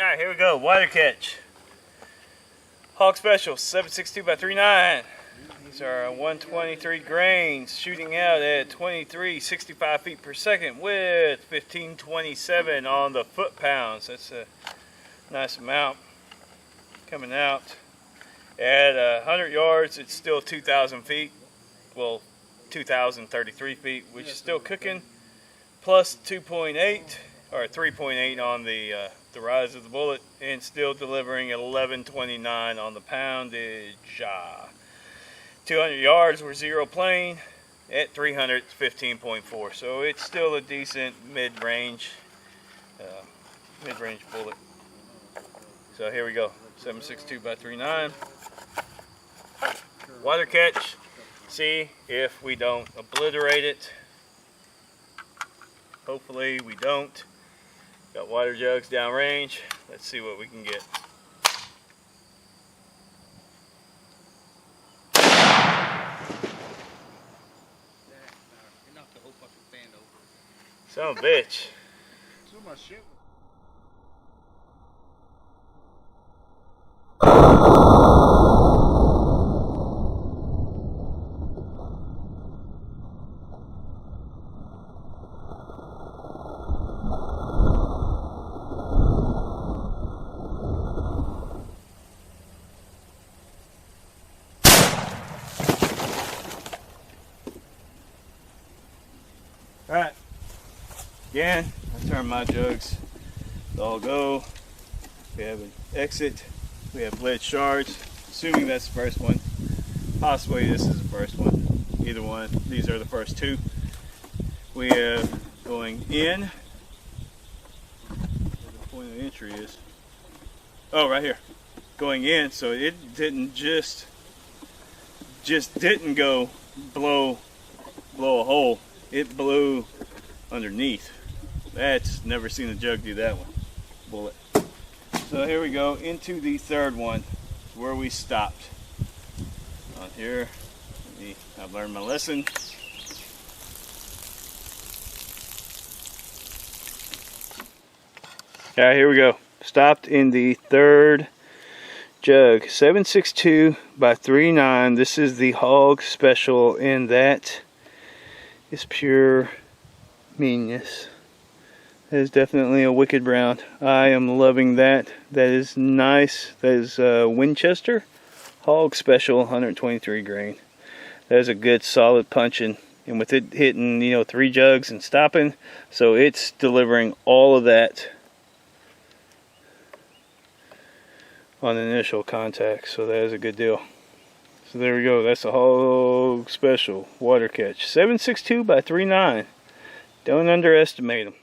Alright, here we go. Water catch. Hog Special 762 by 39. These are 123 grains, shooting out at 2365 feet per second with 1527 on the foot pounds. That's a nice amount. Coming out at 100 yards, it's still 2,000 feet. Well, 2,033 feet, which is still cooking. Plus 2.8 or 3.8 on the rise of the bullet, and still delivering 1129 on the poundage. 200 yards, we're zero plane at 300, 15.4. So it's still a decent mid-range bullet. So here we go, 762 by 39. Water catch. See if we don't obliterate it. Hopefully we don't. Got water jugs downrange. Let's see what we can get. Son of a bitch. Alright, again, I turn my jugs. They all go. We have an exit. We have lead shards. Assuming that's the first one. Possibly this is the first one. Either one. These are the first two. We have going in. Where the point of entry is. Oh, right here. Going in, so it didn't just didn't go blow a hole. It blew underneath. That's never seen a jug do that one. Bullet. So here we go into the third one, where we stopped. On here, I've learned my lesson. Alright, here we go. Stopped in the third jug, 762 by 39. This is the Hog Special, and that is pure meanness. That is definitely a wicked brown. I am loving that. That is nice. That is Winchester Hog Special 123 grain. That is a good solid punching, and with it hitting, you know, 3 jugs and stopping, so it's delivering all of that on the initial contact. So that is a good deal. So there we go. That's a Hog Special water catch. 762 by 39. Don't underestimate them.